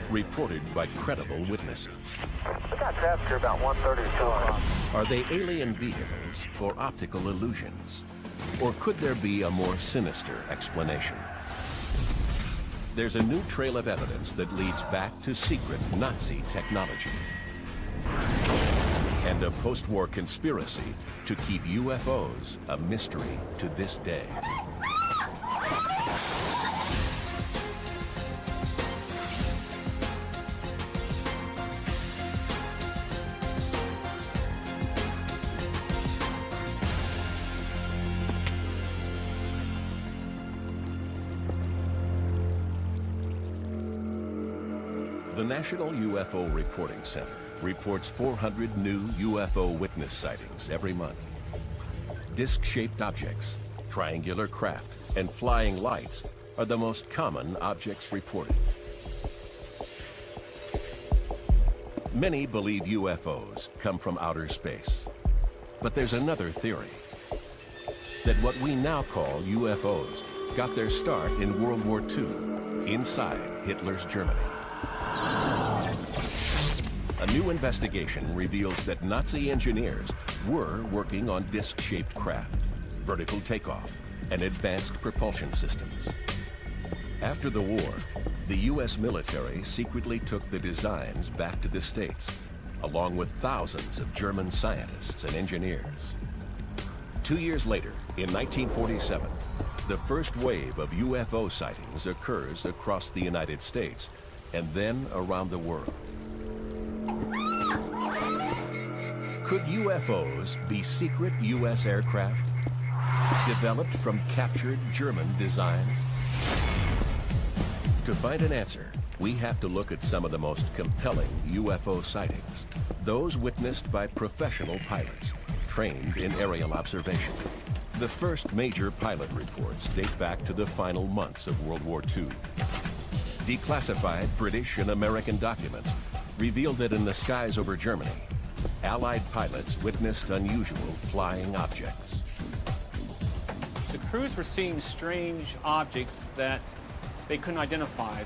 reported by credible witnesses. We got traffic here about 1:30 or 2 o'clock. Are they alien vehicles or optical illusions? Or could there be a more sinister explanation? There's a new trail of evidence that leads back to secret Nazi technology and a post-war conspiracy to keep UFOs a mystery to this day. The National UFO Reporting Center reports 400 new UFO witness sightings every month. Disc-shaped objects, triangular craft, and flying lights are the most common objects reported. Many believe UFOs come from outer space. But there's another theory, that what we now call UFOs got their start in World War II, inside Hitler's Germany. A new investigation reveals that Nazi engineers were working on disc-shaped craft, vertical takeoff, and advanced propulsion systems. After the war, the U.S. military secretly took the designs back to the States, along with thousands of German scientists and engineers. 2 years later, in 1947, the first wave of UFO sightings occurs across the United States and then around the world. Could UFOs be secret U.S. aircraft developed from captured German designs? To find an answer, we have to look at some of the most compelling UFO sightings, those witnessed by professional pilots trained in aerial observation. The first major pilot reports date back to the final months of World War II. Declassified British and American documents reveal that in the skies over Germany, Allied pilots witnessed unusual flying objects. The crews were seeing strange objects that they couldn't identify.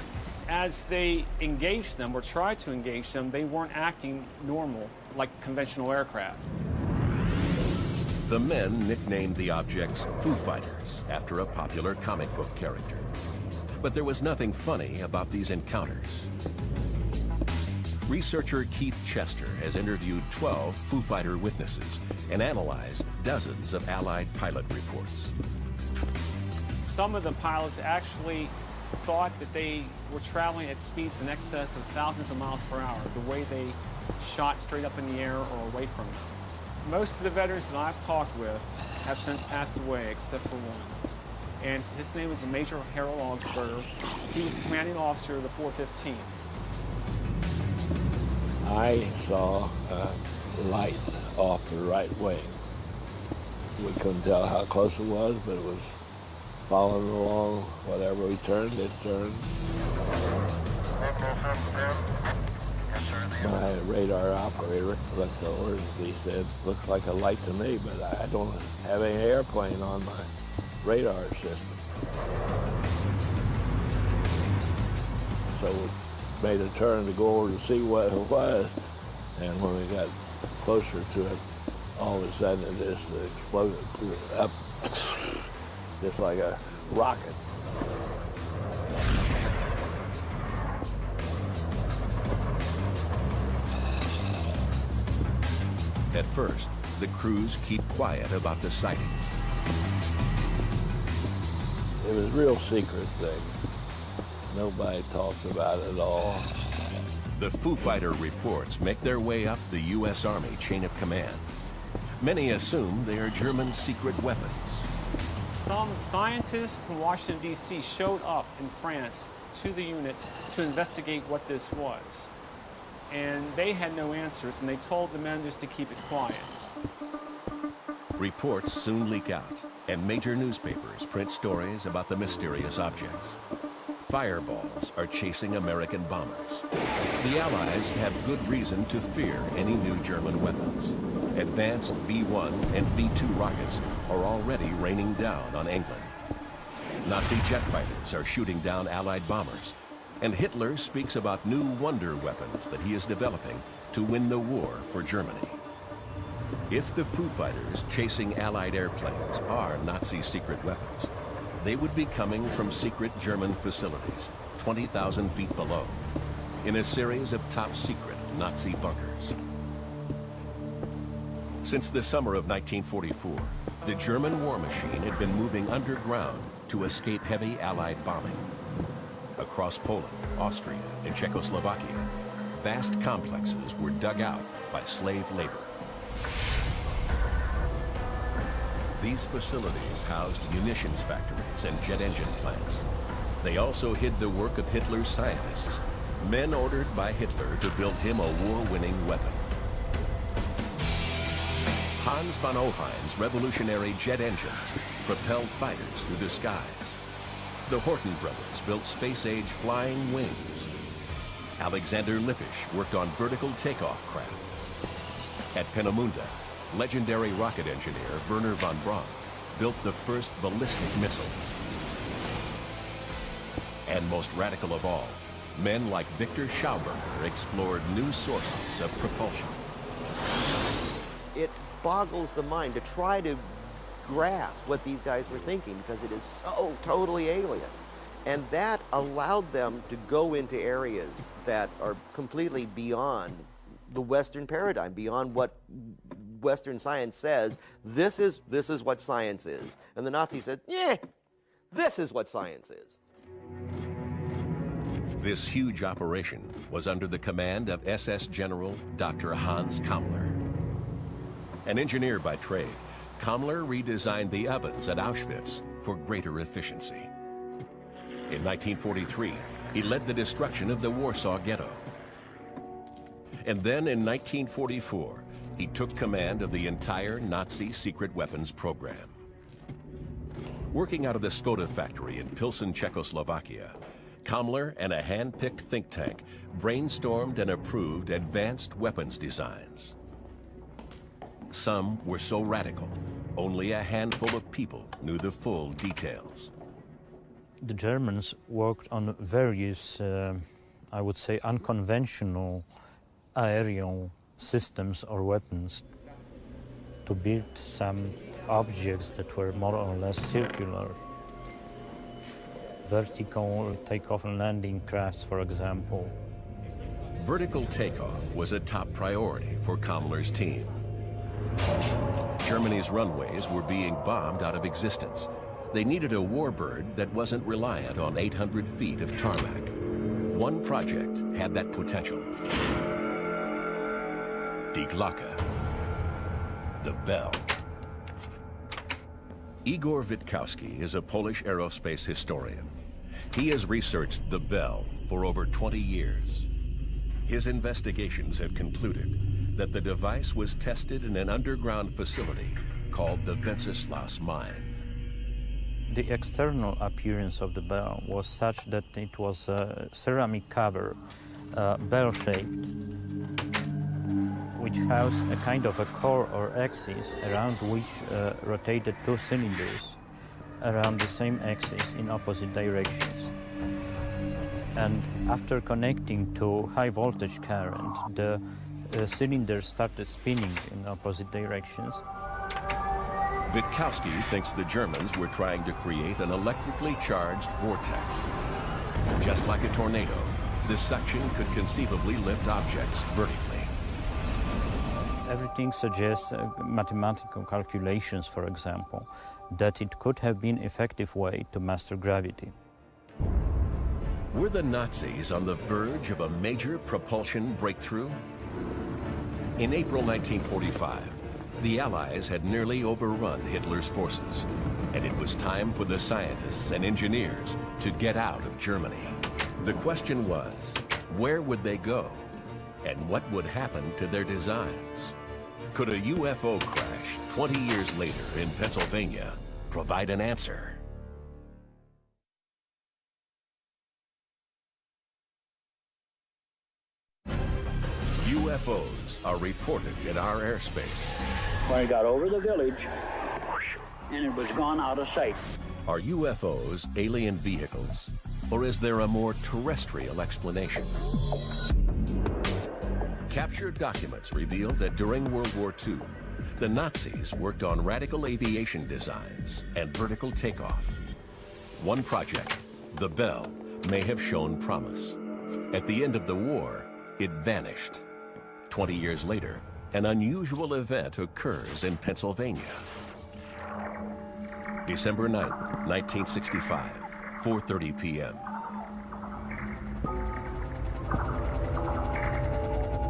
As they engaged them or tried to engage them, they weren't acting normal like conventional aircraft. The men nicknamed the objects Foo Fighters after a popular comic book character. But there was nothing funny about these encounters. Researcher Keith Chester has interviewed 12 Foo Fighter witnesses and analyzed dozens of Allied pilot reports. Some of the pilots actually thought that they were traveling at speeds in excess of thousands of miles per hour, the way they shot straight up in the air or away from them. Most of the veterans that I've talked with have since passed away, except for one. And his name is Major Harold Augsburger. He was the commanding officer of the 415th. I saw a light off the right wing. We couldn't tell how close it was, but it was following along. Whatever we turned, it turned. My radar operator looked over and he said, "Looks like a light to me, but I don't have any airplane on my radar system." So we made a turn to go over to see what it was, and when we got closer to it, all of a sudden it just exploded up, just like a rocket. At first, the crews keep quiet about the sightings. It was a real secret thing. Nobody talks about it at all. The Foo Fighter reports make their way up the U.S. Army chain of command. Many assume they are German secret weapons. Some scientists from Washington, D.C. showed up in France to the unit to investigate what this was. And they had no answers, and they told the men just to keep it quiet. Reports soon leak out, and major newspapers print stories about the mysterious objects. Fireballs are chasing American bombers. The Allies have good reason to fear any new German weapons. Advanced V-1 and V-2 rockets are already raining down on England. Nazi jet fighters are shooting down Allied bombers, and Hitler speaks about new wonder weapons that he is developing to win the war for Germany. If the Foo Fighters chasing Allied airplanes are Nazi secret weapons, they would be coming from secret German facilities 20,000 feet below, in a series of top-secret Nazi bunkers. Since the summer of 1944, the German war machine had been moving underground to escape heavy Allied bombing. Across Poland, Austria, and Czechoslovakia, vast complexes were dug out by slave labor. These facilities housed munitions factories and jet engine plants. They also hid the work of Hitler's scientists, men ordered by Hitler to build him a war-winning weapon. Hans von Oheim's revolutionary jet engines propelled fighters through the skies. The Horten brothers built space-age flying wings. Alexander Lippisch worked on vertical takeoff craft. At Peenemünde, legendary rocket engineer Wernher von Braun built the first ballistic missiles. And most radical of all, men like Victor Schauberger explored new sources of propulsion. It boggles the mind to try to grasp what these guys were thinking because it is so totally alien. And that allowed them to go into areas that are completely beyond the Western paradigm, beyond what Western science says. This is what science is. And the Nazis said, yeah, this is what science is. This huge operation was under the command of SS General Dr. Hans Kammler. An engineer by trade, Kammler redesigned the ovens at Auschwitz for greater efficiency. In 1943, he led the destruction of the Warsaw Ghetto. And then in 1944, he took command of the entire Nazi secret weapons program. Working out of the Skoda factory in Pilsen, Czechoslovakia, Kammler and a hand-picked think tank brainstormed and approved advanced weapons designs. Some were so radical, only a handful of people knew the full details. The Germans worked on various, I would say, unconventional aerial systems or weapons to build some objects that were more or less circular. Vertical takeoff and landing crafts, for example. Vertical takeoff was a top priority for Kammler's team. Germany's runways were being bombed out of existence. They needed a warbird that wasn't reliant on 800 feet of tarmac. One project had that potential. Die Glocke, the bell. Igor Witkowski is a Polish aerospace historian. He has researched the bell for over 20 years. His investigations have concluded that the device was tested in an underground facility called the Wenceslaus mine. The external appearance of the bell was such that it was a ceramic cover, bell-shaped, which housed a kind of a core or axis around which rotated two cylinders around the same axis in opposite directions. And after connecting to high voltage current, the cylinders started spinning in opposite directions. Witkowski thinks the Germans were trying to create an electrically charged vortex. Just like a tornado, this suction could conceivably lift objects vertically. Everything suggests mathematical calculations, for example, that it could have been an effective way to master gravity. Were the Nazis on the verge of a major propulsion breakthrough? In April 1945, the Allies had nearly overrun Hitler's forces, and it was time for the scientists and engineers to get out of Germany. The question was, where would they go, and what would happen to their designs? Could a UFO crash 20 years later in Pennsylvania provide an answer? UFOs are reported in our airspace. When it got over the village, and it was gone out of sight. Are UFOs alien vehicles, or is there a more terrestrial explanation? Captured documents reveal that during World War II, the Nazis worked on radical aviation designs and vertical takeoff. One project, the Bell, may have shown promise. At the end of the war, it vanished. 20 years later, an unusual event occurs in Pennsylvania. December 9, 1965, 4:30 p.m.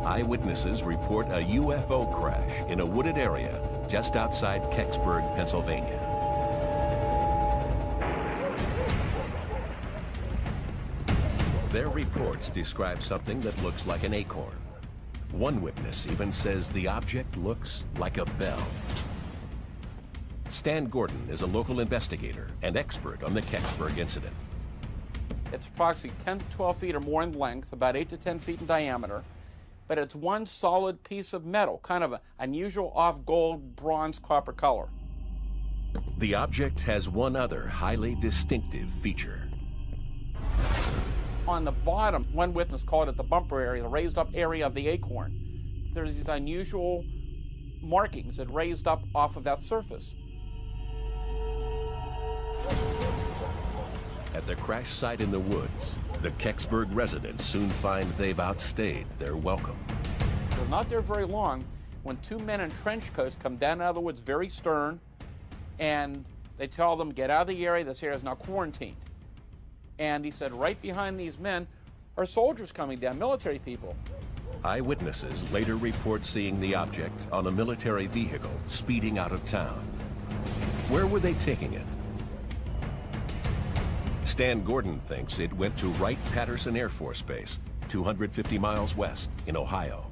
Eyewitnesses report a UFO crash in a wooded area just outside Kecksburg, Pennsylvania. Their reports describe something that looks like an acorn. One witness even says the object looks like a bell. Stan Gordon is a local investigator and expert on the Kecksburg incident. It's approximately 10 to 12 feet or more in length, about 8 to 10 feet in diameter, but it's one solid piece of metal, kind of an unusual off-gold, bronze, copper color. The object has one other highly distinctive feature. On the bottom, one witness called it the bumper area, the raised up area of the acorn. There's these unusual markings that raised up off of that surface. At the crash site in the woods, the Kecksburg residents soon find they've outstayed their welcome. They're not there very long when two men in trench coats come down out of the woods very stern, and they tell them, get out of the area, this area is now quarantined. And he said, right behind these men are soldiers coming down, military people. Eyewitnesses later report seeing the object on a military vehicle speeding out of town. Where were they taking it? Stan Gordon thinks it went to Wright-Patterson Air Force Base, 250 miles west in Ohio.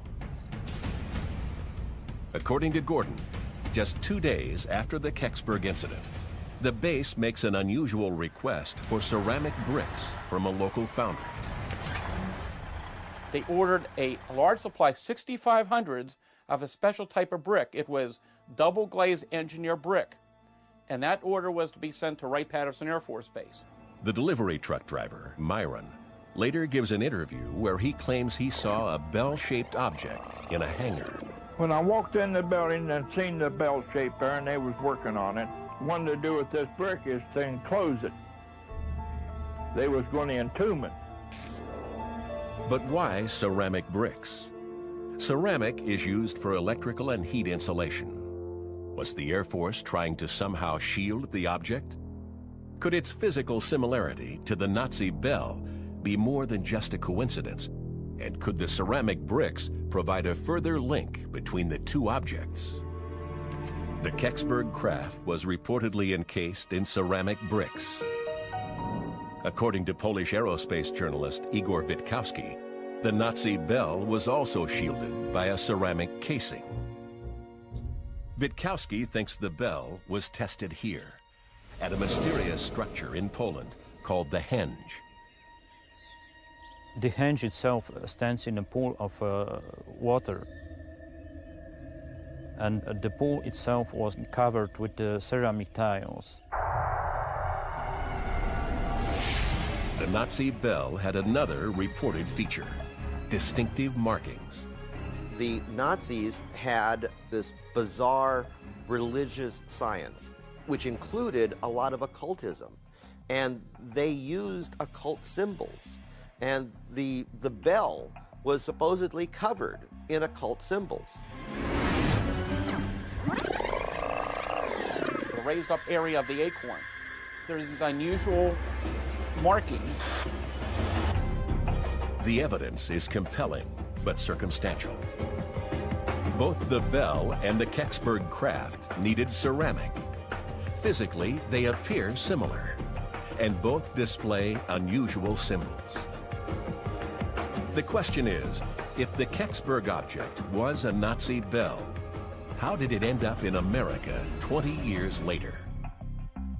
According to Gordon, just 2 days after the Kecksburg incident, the base makes an unusual request for ceramic bricks from a local foundry. They ordered a large supply, 6,500s, of a special type of brick. It was double glazed engineer brick. And that order was to be sent to Wright-Patterson Air Force Base. The delivery truck driver, Myron, later gives an interview where he claims he saw a bell-shaped object in a hangar. When I walked in the building and seen the bell shape there and they was working on it, one to do with this brick is to enclose it. They was going to entomb it. But why ceramic bricks? Ceramic is used for electrical and heat insulation. Was the Air Force trying to somehow shield the object? Could its physical similarity to the Nazi bell be more than just a coincidence? And could the ceramic bricks provide a further link between the two objects? The Kecksburg craft was reportedly encased in ceramic bricks. According to Polish aerospace journalist Igor Witkowski, the Nazi bell was also shielded by a ceramic casing. Witkowski thinks the bell was tested here, at a mysterious structure in Poland called the henge. The henge itself stands in a pool of water. And the pool itself was covered with ceramic tiles. The Nazi bell had another reported feature: distinctive markings. The Nazis had this bizarre religious science, which included a lot of occultism, and they used occult symbols. And the bell was supposedly covered in occult symbols. The raised up area of the acorn. There's these unusual markings. The evidence is compelling, but circumstantial. Both the bell and the Kecksburg craft needed ceramic. Physically, they appear similar, and both display unusual symbols. The question is, if the Kecksburg object was a Nazi bell, how did it end up in America 20 years later?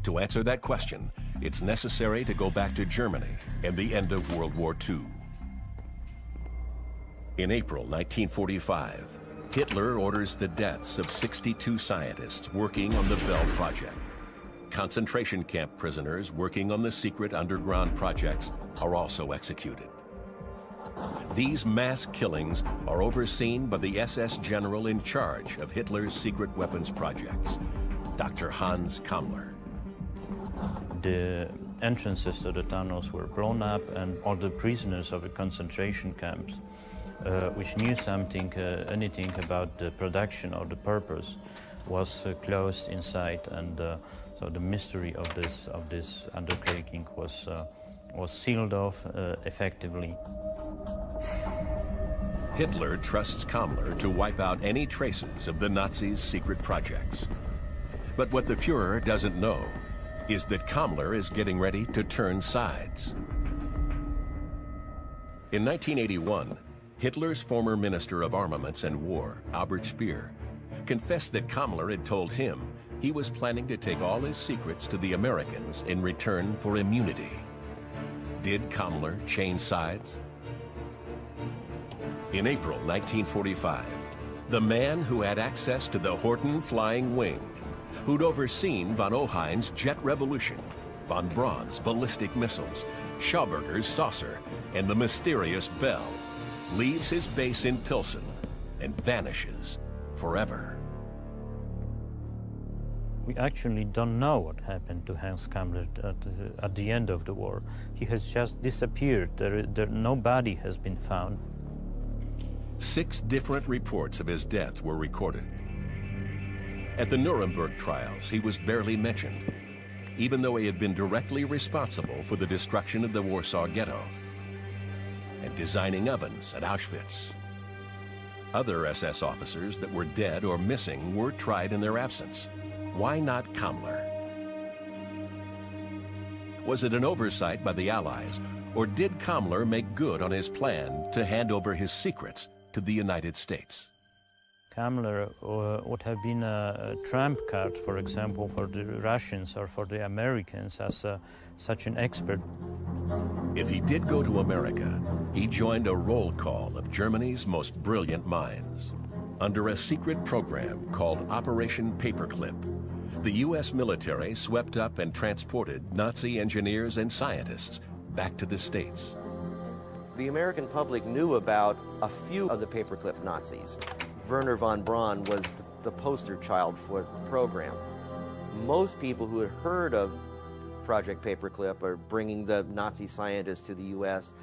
To answer that question, it's necessary to go back to Germany and the end of World War II. In April 1945, Hitler orders the deaths of 62 scientists working on the Bell project. Concentration camp prisoners working on the secret underground projects are also executed. These mass killings are overseen by the SS general in charge of Hitler's secret weapons projects, Dr. Hans Kammler. The entrances to the tunnels were blown up, and all the prisoners of the concentration camps, which knew something, anything about the production or the purpose, was closed inside, and so the mystery of this undertaking was sealed off effectively. Hitler trusts Kammler to wipe out any traces of the Nazis' secret projects. But what the Fuhrer doesn't know is that Kammler is getting ready to turn sides. In 1981, Hitler's former Minister of Armaments and War, Albert Speer, confessed that Kammler had told him he was planning to take all his secrets to the Americans in return for immunity. Did Kammler change sides? In April 1945, the man who had access to the Horten flying wing, who'd overseen von Ohain's jet revolution, von Braun's ballistic missiles, Schauberger's saucer, and the mysterious Bell, leaves his base in Pilsen and vanishes forever. We actually don't know what happened to Hans Kammler at the end of the war. He has just disappeared. No body has been found. 6 different reports of his death were recorded. At the Nuremberg trials, he was barely mentioned, even though he had been directly responsible for the destruction of the Warsaw Ghetto and designing ovens at Auschwitz. Other SS officers that were dead or missing were tried in their absence. Why not Kammler? Was it an oversight by the Allies, or did Kammler make good on his plan to hand over his secrets to the United States? Kammler would have been a trump card, for example, for the Russians or for the Americans as such an expert. If he did go to America, he joined a roll call of Germany's most brilliant minds. Under a secret program called Operation Paperclip, the U.S. military swept up and transported Nazi engineers and scientists back to the States. The American public knew about a few of the paperclip Nazis. Werner von Braun was the poster child for the program. Most people who had heard of Project Paperclip or bringing the Nazi scientists to the U.S.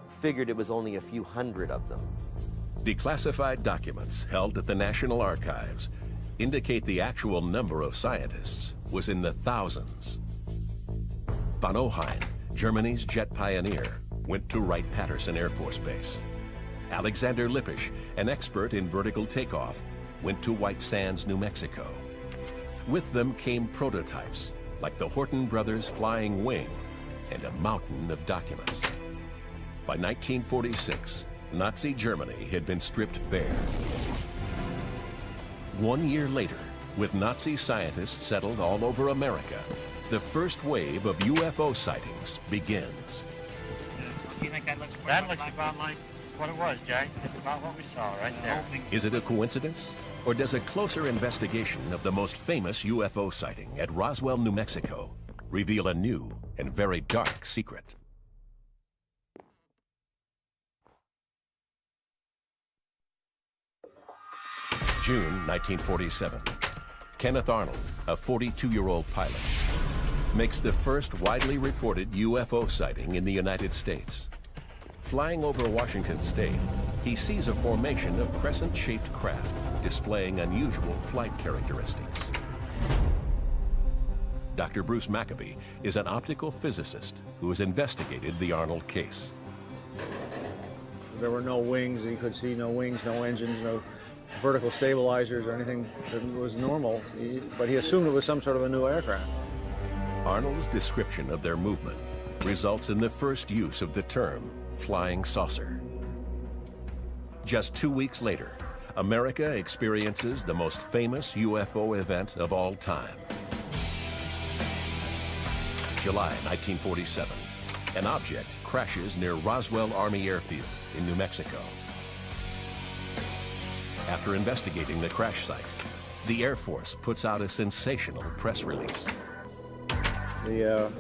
Figured it was only a few hundred of them. Declassified documents held at the National Archives indicate the actual number of scientists was in the thousands. Von Ohain, Germany's jet pioneer, went to Wright-Patterson Air Force Base. Alexander Lippisch, an expert in vertical takeoff, went to White Sands, New Mexico. With them came prototypes, like the Horten brothers' flying wing, and a mountain of documents. By 1946, Nazi Germany had been stripped bare. 1 year later, with Nazi scientists settled all over America, the first wave of UFO sightings begins. Do you think that looks about like what it was, Jay? It's about what we saw right there. Is it a coincidence? Or does a closer investigation of the most famous UFO sighting at Roswell, New Mexico, reveal a new and very dark secret? June 1947. Kenneth Arnold, a 42-year-old pilot, makes the first widely reported UFO sighting in the United States. Flying over Washington State, he sees a formation of crescent-shaped craft displaying unusual flight characteristics. Dr. Bruce Maccabee is an optical physicist who has investigated the Arnold case. There were no wings, he could see no wings, no engines, no vertical stabilizers or anything that was normal, but he assumed it was some sort of a new aircraft. Arnold's description of their movement results in the first use of the term flying saucer. Just 2 weeks later, America experiences the most famous UFO event of all time. July 1947, an object crashes near Roswell Army Airfield in New Mexico. After investigating the crash site, the Air Force puts out a sensational press release. The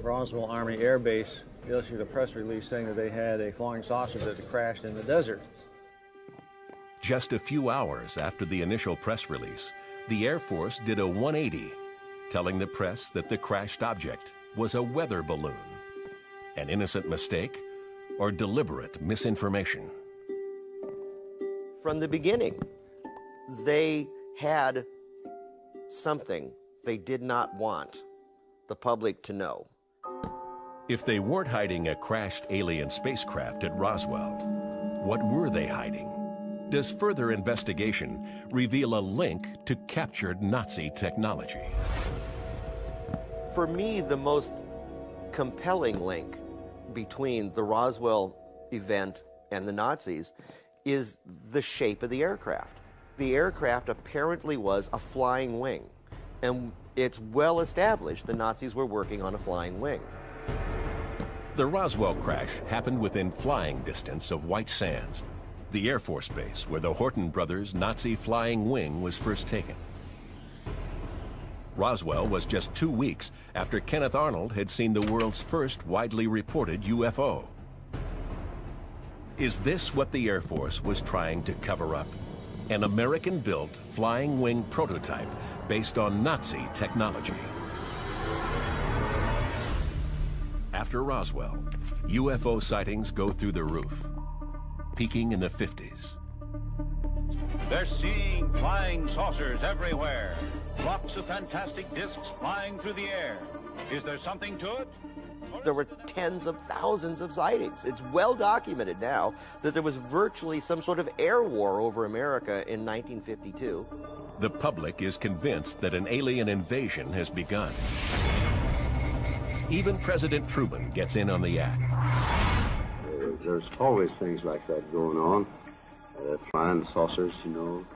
Roswell Army Air Base issued a press release saying that they had a flying saucer that had crashed in the desert. Just a few hours after the initial press release, the Air Force did a 180, telling the press that the crashed object was a weather balloon, an innocent mistake, or deliberate misinformation. From the beginning, they had something they did not want the public to know. If they weren't hiding a crashed alien spacecraft at Roswell, what were they hiding? Does further investigation reveal a link to captured Nazi technology? For me, the most compelling link between the Roswell event and the Nazis is the shape of the aircraft. The aircraft apparently was a flying wing, and it's well established the Nazis were working on a flying wing. The Roswell crash happened within flying distance of White Sands, the Air Force base where the Horton brothers' Nazi flying wing was first taken. Roswell was just 2 weeks after Kenneth Arnold had seen the world's first widely reported UFO. Is this what the Air Force was trying to cover up? An American-built flying wing prototype based on Nazi technology. After Roswell, UFO sightings go through the roof, peaking in the 50s. They're seeing flying saucers everywhere. Flocks of fantastic discs flying through the air. Is there something to it? There were tens of thousands of sightings. It's well documented now that there was virtually some sort of air war over America in 1952. The public is convinced that an alien invasion has begun. Even President Truman gets in on the act. There's always things like that going on. Flying saucers, you know.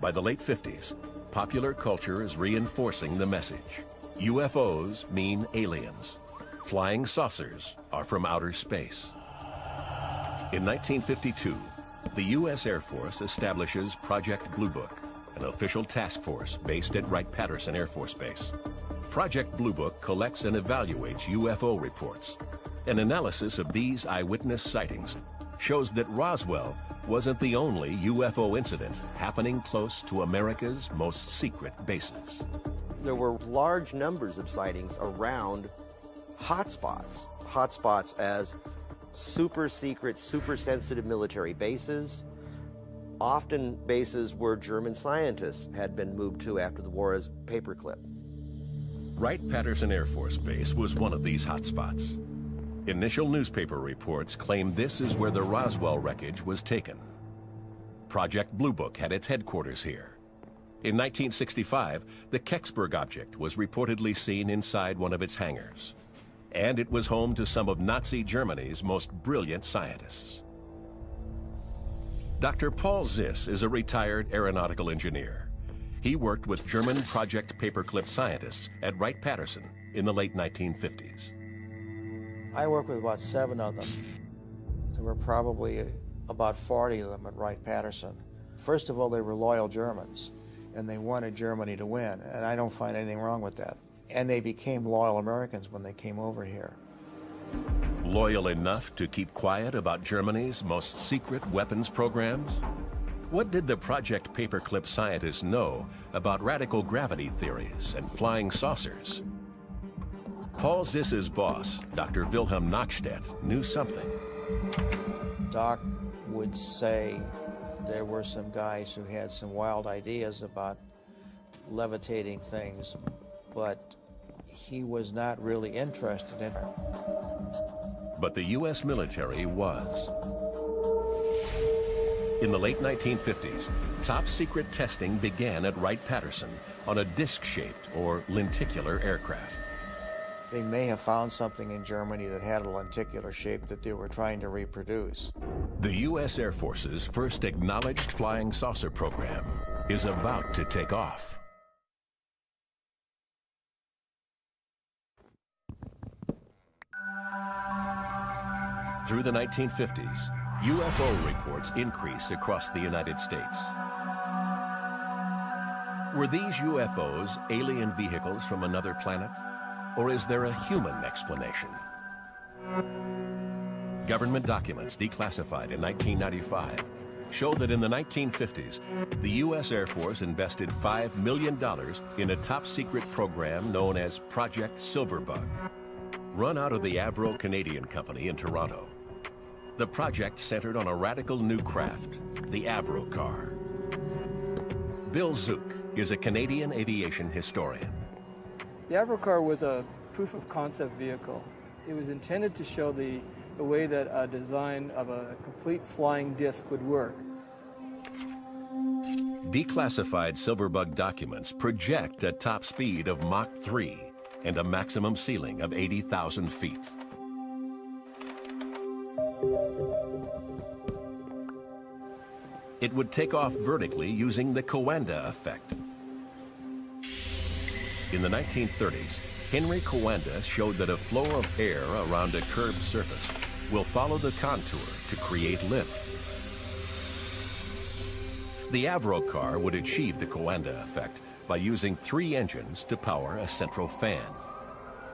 By the late 50s, popular culture is reinforcing the message. UFOs mean aliens. Flying saucers are from outer space. In 1952, the U.S. Air Force establishes Project Blue Book, an official task force based at Wright-Patterson Air Force Base. Project Blue Book collects and evaluates UFO reports. An analysis of these eyewitness sightings shows that Roswell wasn't the only UFO incident happening close to America's most secret bases. There were large numbers of sightings around hotspots. Hotspots as super secret, super sensitive military bases, often bases where German scientists had been moved to after the war as paperclip. Wright-Patterson Air Force Base was one of these hotspots. Initial newspaper reports claimed this is where the Roswell wreckage was taken. Project Blue Book had its headquarters here. In 1965, the Kecksburg object was reportedly seen inside one of its hangars. And it was home to some of Nazi Germany's most brilliant scientists. Dr. Paul Ziss is a retired aeronautical engineer. He worked with German Project Paperclip scientists at Wright-Patterson in the late 1950s. I worked with about 7 of them. There were probably about 40 of them at Wright-Patterson. First of all, they were loyal Germans, and they wanted Germany to win, and I don't find anything wrong with that. And they became loyal Americans when they came over here. Loyal enough to keep quiet about Germany's most secret weapons programs? What did the Project Paperclip scientists know about radical gravity theories and flying saucers? Paul Ziss's boss, Dr. Wilhelm Nachstedt, knew something. Doc would say there were some guys who had some wild ideas about levitating things, but he was not really interested in it. But the U.S. military was. In the late 1950s, top-secret testing began at Wright-Patterson on a disc-shaped or lenticular aircraft. They may have found something in Germany that had a lenticular shape that they were trying to reproduce. The U.S. Air Force's first acknowledged flying saucer program is about to take off. Through the 1950s, UFO reports increase across the United States. Were these UFOs alien vehicles from another planet? Or is there a human explanation? Government documents declassified in 1995 show that in the 1950s, the U.S. Air Force invested $5 million in a top-secret program known as Project Silverbug, run out of the Avro Canadian Company in Toronto. The project centered on a radical new craft, the Avro car. Bill Zook is a Canadian aviation historian. The Avro car was a proof-of-concept vehicle. It was intended to show the way that a design of a complete flying disc would work. Declassified Silverbug documents project a top speed of Mach 3 and a maximum ceiling of 80,000 feet. It would take off vertically using the Coanda effect. In the 1930s, Henry Coanda showed that a flow of air around a curved surface will follow the contour to create lift. The Avro car would achieve the Coanda effect by using 3 engines to power a central fan.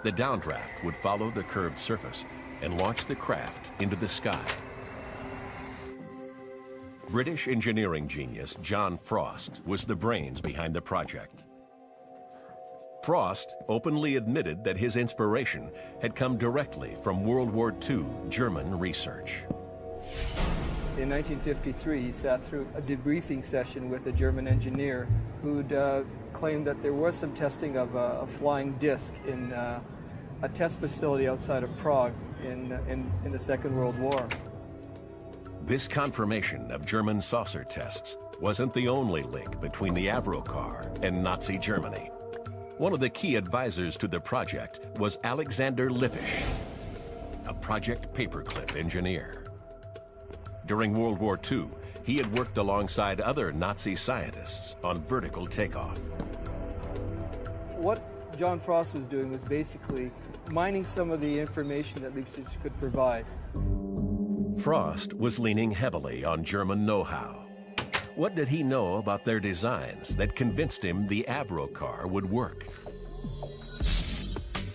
The downdraft would follow the curved surface and launch the craft into the sky. British engineering genius John Frost was the brains behind the project. Frost openly admitted that his inspiration had come directly from World War II German research. In 1953, he sat through a debriefing session with a German engineer who'd claimed that there was some testing of a flying disc in a test facility outside of Prague in the Second World War. This confirmation of German saucer tests wasn't the only link between the Avro car and Nazi Germany. One of the key advisors to the project was Alexander Lippisch, a project paperclip engineer. During World War II, he had worked alongside other Nazi scientists on vertical takeoff. What John Frost was doing was basically mining some of the information that Lippisch could provide. Frost was leaning heavily on German know-how. What did he know about their designs that convinced him the Avro car would work?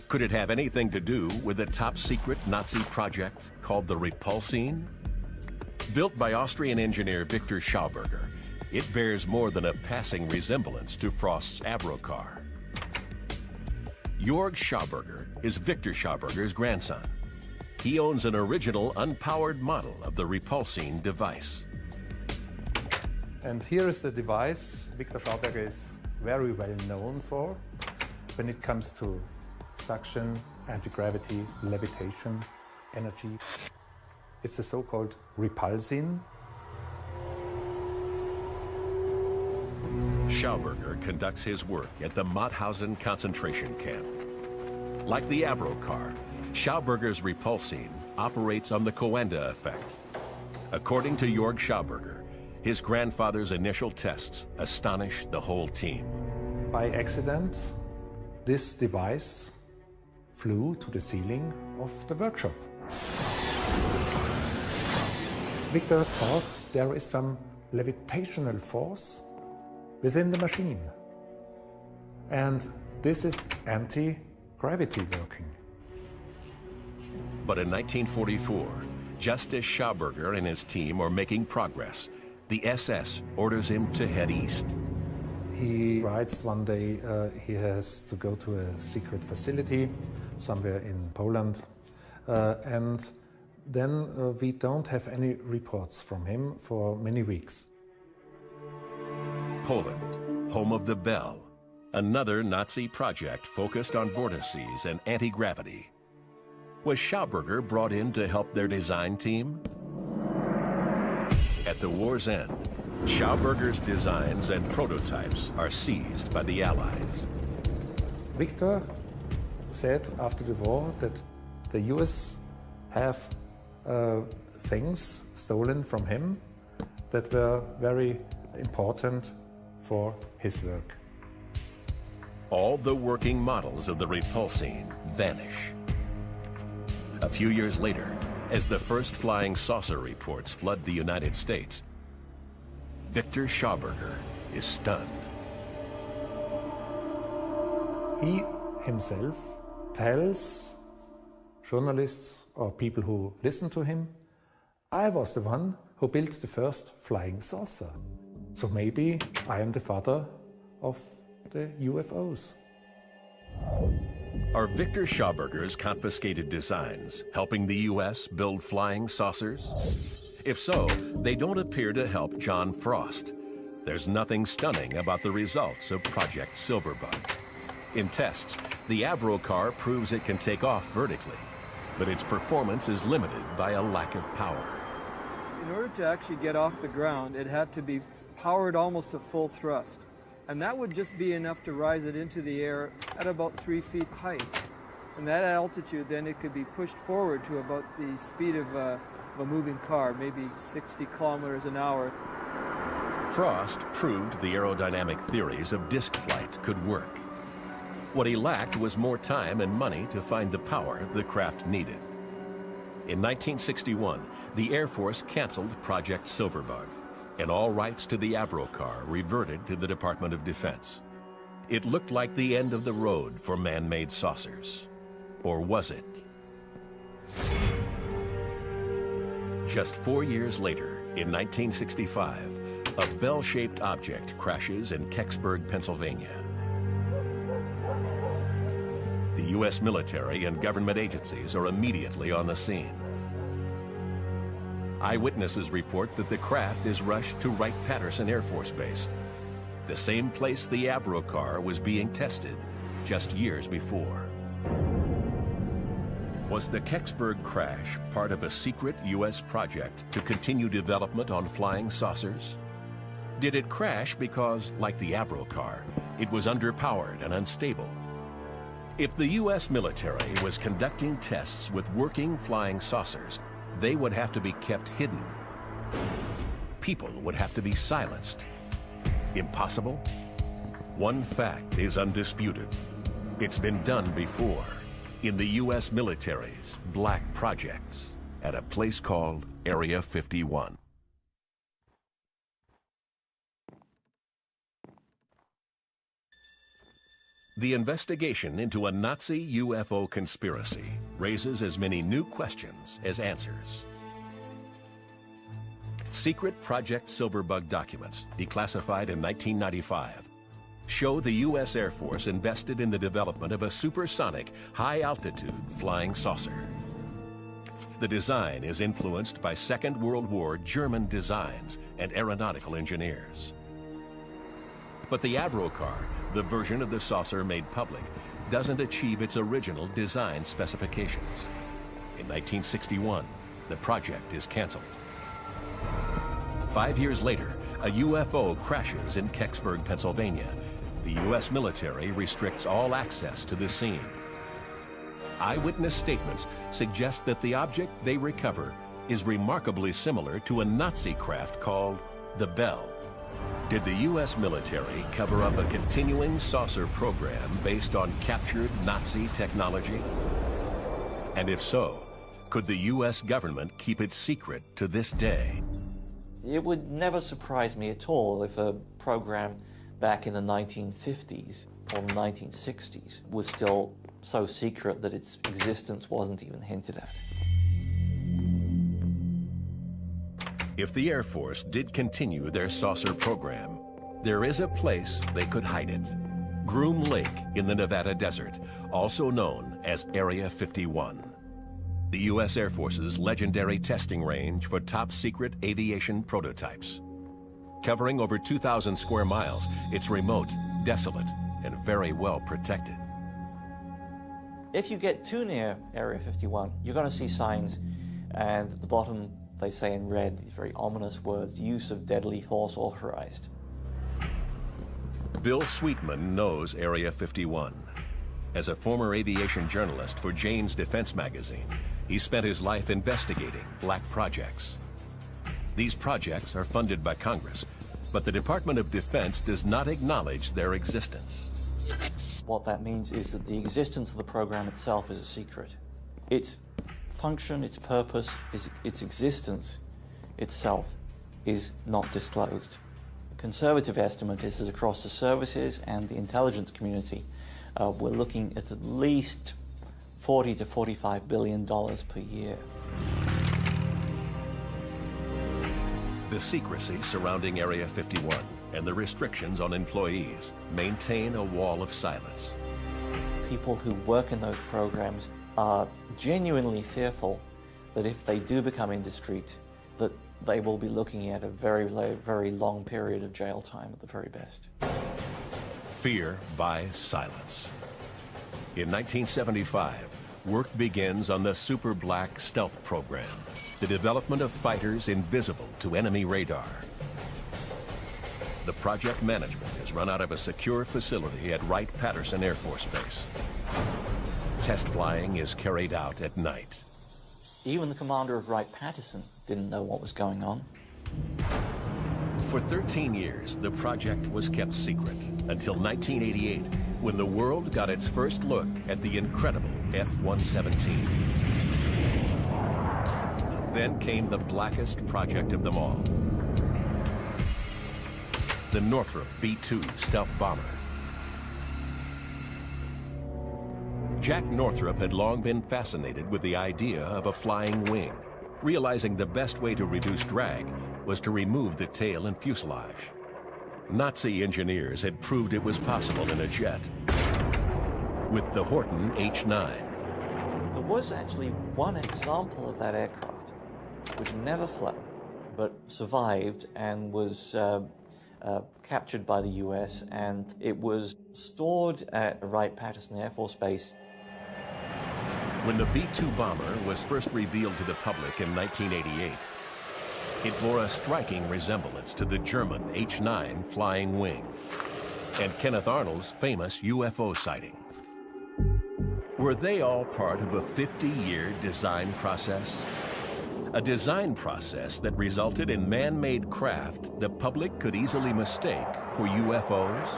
Could it have anything to do with a top-secret Nazi project called the Repulsine? Built by Austrian engineer Victor Schauberger, it bears more than a passing resemblance to Frost's Avro car. Jörg Schauberger is Victor Schauberger's grandson. He owns an original unpowered model of the Repulsine device. And here is the device Victor Schauberger is very well known for when it comes to suction, anti-gravity, levitation, energy. It's the so-called Repulsine. Schauberger conducts his work at the Mauthausen concentration camp. Like the Avro car, Schauberger's Repulsine operates on the Coanda effect. According to Jörg Schauberger, his grandfather's initial tests astonished the whole team. By accident, this device flew to the ceiling of the workshop. Victor thought there is some levitational force within the machine. And this is anti-gravity working. But in 1944, just as Schauberger and his team are making progress, the SS orders him to head east. He writes one day he has to go to a secret facility somewhere in Poland, and then we don't have any reports from him for many weeks. Poland, home of the Bell, another Nazi project focused on vortices and anti-gravity. Was Schauberger brought in to help their design team? At the war's end, Schauberger's designs and prototypes are seized by the Allies. Victor said after the war that the US have things stolen from him that were very important for his work. All the working models of the Repulsine vanish. A few years later, as the first flying saucer reports flood the United States, Victor Schauberger is stunned. He himself tells journalists or people who listen to him, I was the one who built the first flying saucer. So maybe I am the father of the UFOs. Are Victor Schauberger's confiscated designs helping the U.S. build flying saucers? If so, they don't appear to help John Frost. There's nothing stunning about the results of Project Silverbug. In tests, the Avro car proves it can take off vertically, but its performance is limited by a lack of power. In order to actually get off the ground, it had to be powered almost to full thrust. And that would just be enough to rise it into the air at about 3 feet height. And that altitude, then it could be pushed forward to about the speed of a moving car, maybe 60 kilometers an hour. Frost proved the aerodynamic theories of disk flight could work. What he lacked was more time and money to find the power the craft needed. In 1961, the Air Force canceled Project Silverbug, and all rights to the Avro car reverted to the Department of Defense. It looked like the end of the road for man-made saucers. Or was it? Just 4 years later, in 1965, a bell-shaped object crashes in Kecksburg, Pennsylvania. The U.S. military and government agencies are immediately on the scene. Eyewitnesses report that the craft is rushed to Wright-Patterson Air Force Base, the same place the Avro car was being tested just years before. Was the Kecksburg crash part of a secret U.S. project to continue development on flying saucers? Did it crash because, like the Avro car, it was underpowered and unstable? If the U.S. military was conducting tests with working flying saucers, they would have to be kept hidden. People would have to be silenced. Impossible? One fact is undisputed. It's been done before, in the U.S. military's black projects, at a place called Area 51. The investigation into a Nazi UFO conspiracy raises as many new questions as answers. Secret Project Silverbug documents, declassified in 1995, show the U.S. Air Force invested in the development of a supersonic, high-altitude flying saucer. The design is influenced by Second World War German designs and aeronautical engineers. But the Avro car, the version of the saucer made public, doesn't achieve its original design specifications. In 1961, the project is canceled. 5 years later, a UFO crashes in Kecksburg, Pennsylvania. The U.S. military restricts all access to the scene. Eyewitness statements suggest that the object they recover is remarkably similar to a Nazi craft called the Bell. Did the U.S. military cover up a continuing saucer program based on captured Nazi technology? And if so, could the U.S. government keep it secret to this day? It would never surprise me at all if a program back in the 1950s or the 1960s was still so secret that its existence wasn't even hinted at. If the Air Force did continue their saucer program, there is a place they could hide it. Groom Lake in the Nevada desert, also known as Area 51. The U.S. Air Force's legendary testing range for top-secret aviation prototypes. Covering over 2,000 square miles, it's remote, desolate, and very well protected. If you get too near Area 51, you're going to see signs, and at the bottom they say in red these very ominous words, use of deadly force authorized. Bill Sweetman knows Area 51. As a former aviation journalist for Jane's Defense magazine, he spent his life investigating black projects. These projects are funded by Congress, but the Department of Defense does not acknowledge their existence. What that means is that the existence of the program itself is a secret. Its function, its purpose, its existence itself is not disclosed. A conservative estimate is that across the services and the intelligence community, we're looking at least $40 to $45 billion per year. The secrecy surrounding Area 51 and the restrictions on employees maintain a wall of silence. People who work in those programs are genuinely fearful that if they do become indiscreet, that they will be looking at a very long period of jail time at the very best. Fear by silence. In 1975, work begins on the Super Black Stealth program, the development of fighters invisible to enemy radar. The project management is run out of a secure facility at Wright-Patterson Air Force Base. Test flying is carried out at night. Even the commander of Wright-Patterson didn't know what was going on. For 13 years, the project was kept secret until 1988, when the world got its first look at the incredible F-117. Then came the blackest project of them all, the Northrop B-2 stealth bomber. Jack Northrop had long been fascinated with the idea of a flying wing, realizing the best way to reduce drag was to remove the tail and fuselage. Nazi engineers had proved it was possible in a jet with the Horton H-9. There was actually one example of that aircraft which never flew, but survived and was captured by the US, and it was stored at Wright-Patterson Air Force Base. When the B-2 bomber was first revealed to the public in 1988, it bore a striking resemblance to the German H-9 flying wing and Kenneth Arnold's famous UFO sighting. Were they all part of a 50-year design process? A design process that resulted in man-made craft the public could easily mistake for UFOs?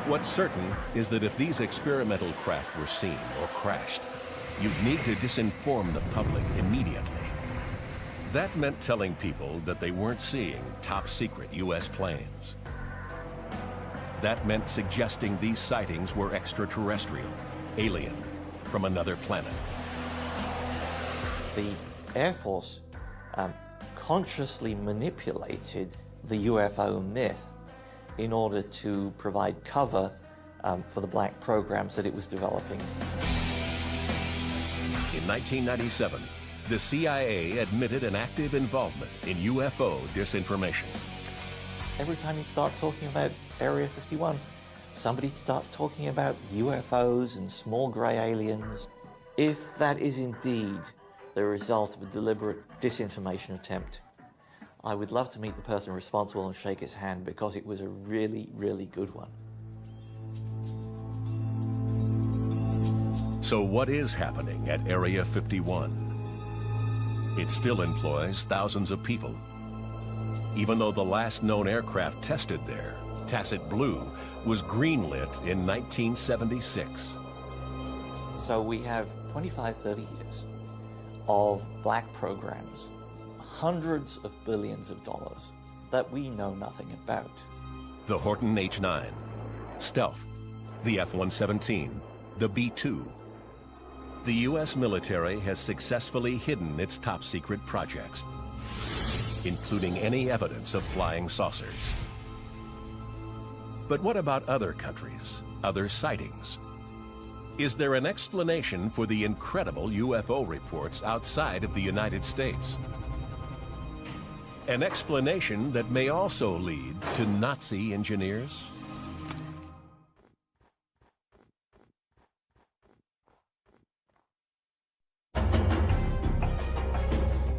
What's certain is that if these experimental craft were seen or crashed, you'd need to disinform the public immediately. That meant telling people that they weren't seeing top-secret U.S. planes. That meant suggesting these sightings were extraterrestrial, alien, from another planet. The Air Force consciously manipulated the UFO myth in order to provide cover for the black programs that it was developing. In 1997, the CIA admitted an active involvement in UFO disinformation. Every time you start talking about Area 51, somebody starts talking about UFOs and small gray aliens. If that is indeed the result of a deliberate disinformation attempt, I would love to meet the person responsible and shake his hand, because it was a really, really good one. So what is happening at Area 51? It still employs thousands of people. Even though the last known aircraft tested there, Tacit Blue, was greenlit in 1976. So we have 25, 30 years of black programs, hundreds of billions of dollars that we know nothing about. The Horton H-9, Stealth, the F-117, the B-2. The U.S. military has successfully hidden its top-secret projects, including any evidence of flying saucers. But what about other countries, other sightings? Is there an explanation for the incredible UFO reports outside of the United States? An explanation that may also lead to Nazi engineers?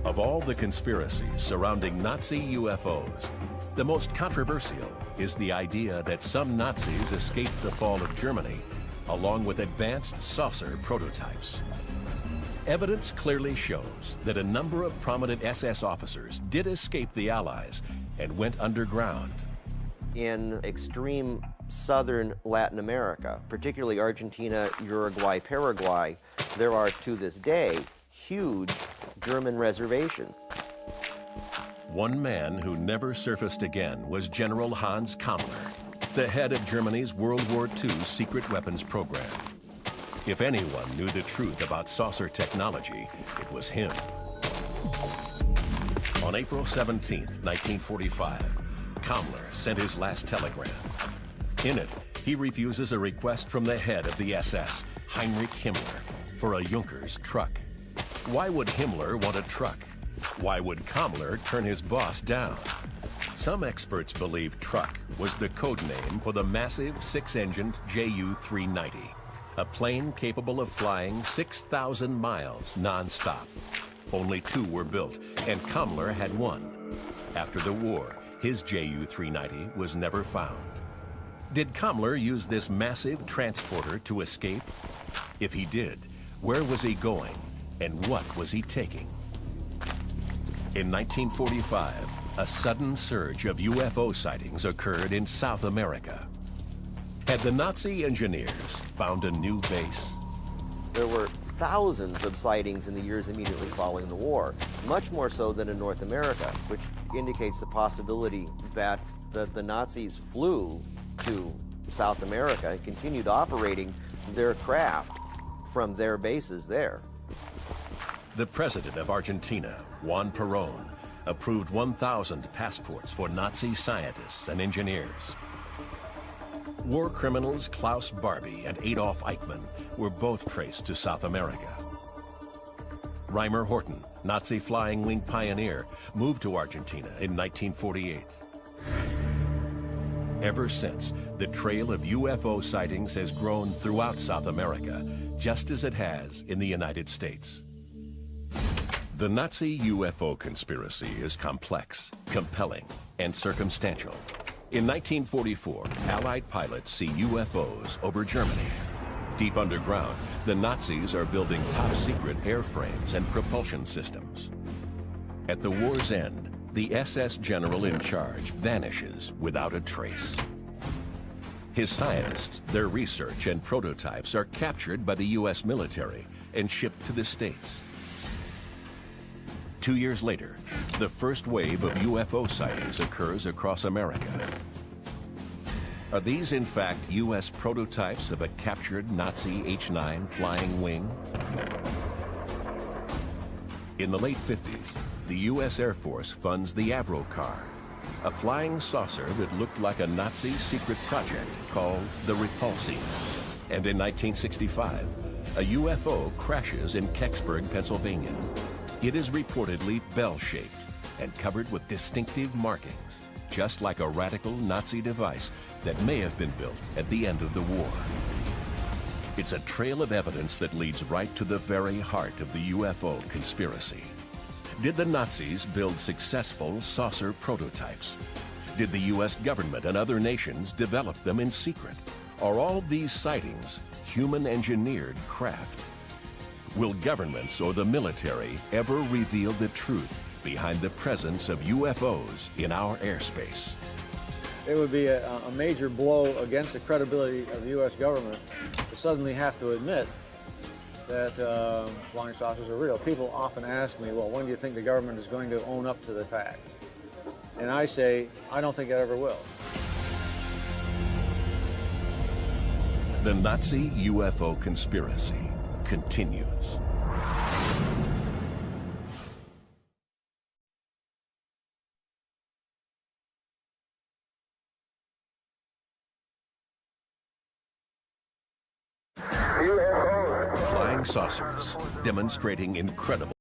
Of all the conspiracies surrounding Nazi UFOs, the most controversial is the idea that some Nazis escaped the fall of Germany along with advanced saucer prototypes. Evidence clearly shows that a number of prominent SS officers did escape the Allies and went underground. In extreme southern Latin America, particularly Argentina, Uruguay, Paraguay, there are to this day huge German reservations. One man who never surfaced again was General Hans Kammler, the head of Germany's World War II secret weapons program. If anyone knew the truth about saucer technology, it was him. On April 17, 1945, Kammler sent his last telegram. In it, he refuses a request from the head of the SS, Heinrich Himmler, for a Junkers truck. Why would Himmler want a truck? Why would Kammler turn his boss down? Some experts believe truck was the code name for the massive six-engined Ju-390, a plane capable of flying 6,000 miles non-stop. Only two were built, and Kammler had one. After the war, his Ju-390 was never found. Did Kammler use this massive transporter to escape? If he did, where was he going, and what was he taking? In 1945, a sudden surge of UFO sightings occurred in South America. Had the Nazi engineers found a new base? There were thousands of sightings in the years immediately following the war, much more so than in North America, which indicates the possibility that the Nazis flew to South America and continued operating their craft from their bases there. The president of Argentina, Juan Perón, approved 1,000 passports for Nazi scientists and engineers. War criminals Klaus Barbie and Adolf Eichmann were both traced to South America. Reimer Horten, Nazi flying wing pioneer, moved to Argentina in 1948. Ever since, the trail of UFO sightings has grown throughout South America, just as it has in the United States. The Nazi UFO conspiracy is complex, compelling, and circumstantial. In 1944, Allied pilots see UFOs over Germany. Deep underground, the Nazis are building top-secret airframes and propulsion systems. At the war's end, the SS general in charge vanishes without a trace. His scientists, their research, and prototypes are captured by the U.S. military and shipped to the States. 2 years later, the first wave of UFO sightings occurs across America. Are these, in fact, U.S. prototypes of a captured Nazi H-9 flying wing? In the late 50s, the U.S. Air Force funds the Avro car, a flying saucer that looked like a Nazi secret project called the Repulsi. And in 1965, a UFO crashes in Kecksburg, Pennsylvania. It is reportedly bell-shaped and covered with distinctive markings, just like a radical Nazi device that may have been built at the end of the war. It's a trail of evidence that leads right to the very heart of the UFO conspiracy. Did the Nazis build successful saucer prototypes? Did the U.S. government and other nations develop them in secret? Are all these sightings human-engineered craft? Will governments or the military ever reveal the truth behind the presence of UFOs in our airspace? It would be a major blow against the credibility of the U.S. government to suddenly have to admit that flying saucers are real. People often ask me, well, when do you think the government is going to own up to the fact? And I say, I don't think it ever will. The Nazi UFO conspiracy continues. Flying saucers demonstrating incredible